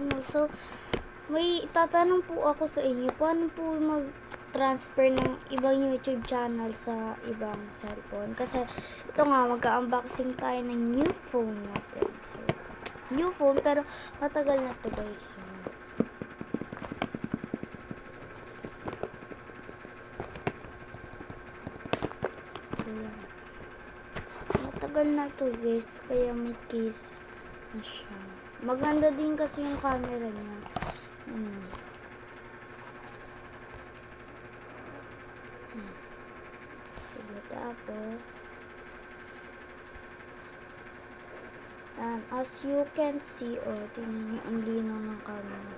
ano. So, may tatanong po ako sa inyo. Paano po mag-transfer ng ibang YouTube channel sa ibang cellphone? Kasi, ito nga, mag-unboxing tayo ng new phone natin. So, new phone, pero matagal na to guys. Matagal na to guys, kaya may case na siya. Maganda din kasi yung camera niya. Diba, tapos as you can see, tingnan nyo ang linaw ng camera.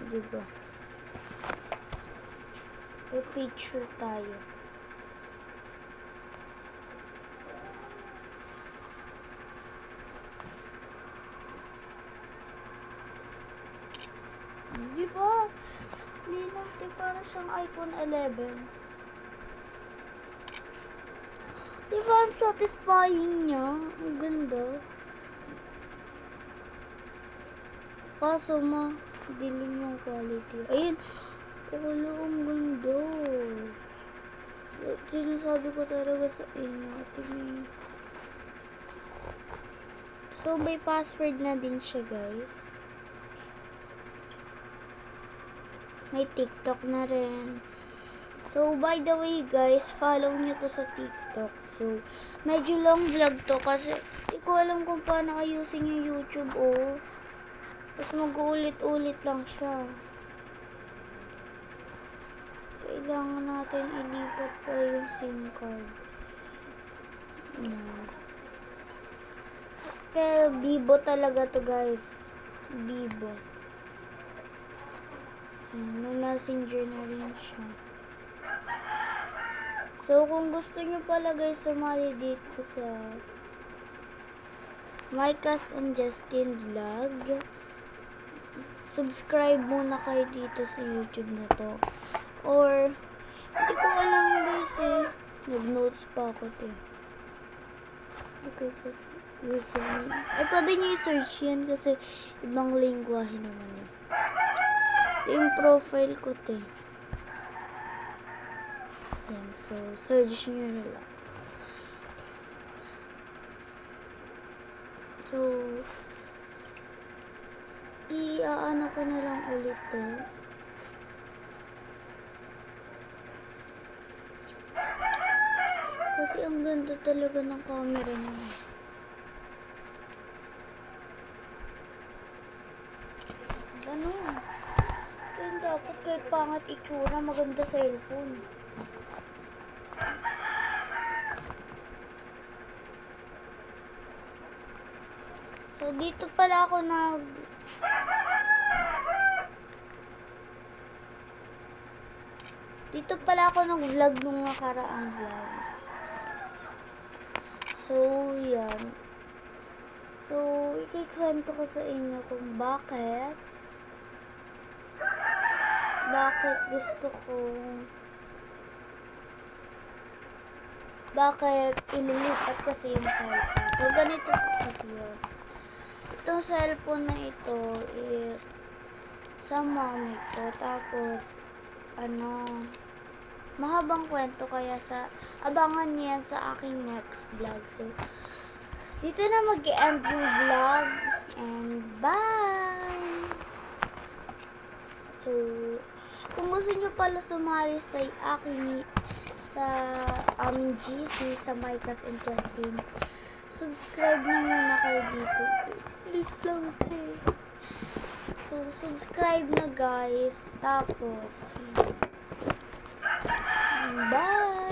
Diba? May picture tayo. Diba? Linaw, para siyang iPhone 11. Diba ang satisfying niya? Ang ganda. Kaso dilim yung quality. Ayun. Wala, ang ganda. Sinasabi ko talaga sa inyo. Tingnan. So, may password na din siya guys. May TikTok na rin. So, by the way guys, follow nyo to sa TikTok. So, medyo long vlog to kasi hindi ko alam kung paano ayusin yung YouTube, Tapos mag-uulit-ulit lang siya. Kailangan natin ilipat pa yung SIM card. Pero Vivo talaga to guys. Vivo. May messenger na rin siya. So, kung gusto nyo pala guys sumali dito sa Micas and Justin Vlog, subscribe muna kayo dito sa YouTube na to. Or, hindi ko alam guys nag-notes pa ako Ay, pwede nyo i-search yan kasi ibang lingwahe naman yun. Yung profile ko Yan, so search nyo na lang. So, i-ano ko na lang ulit to. Kasi ang ganda talaga ng camera niya. Ano? Kaya dapat kahit pangat itsura, maganda sa cellphone. So, dito pala ako nag-vlog nung nakaraang vlog. So, yan. So, ikikwento ko sa inyo kung bakit ililipat kasi yung cellphone. So, ganito po kasi yun. Itong cellphone na ito is sa mommy ko. Tapos, mahabang kwento kaya abangan niyo yan sa aking next vlog. So, dito na mag-end yung vlog. And bye! So, kung gusto nyo pala sumali sa aming GC, sa Micas and Justin, subscribe na muna kayo dito. Please lang So, subscribe na guys. Tapos, bye!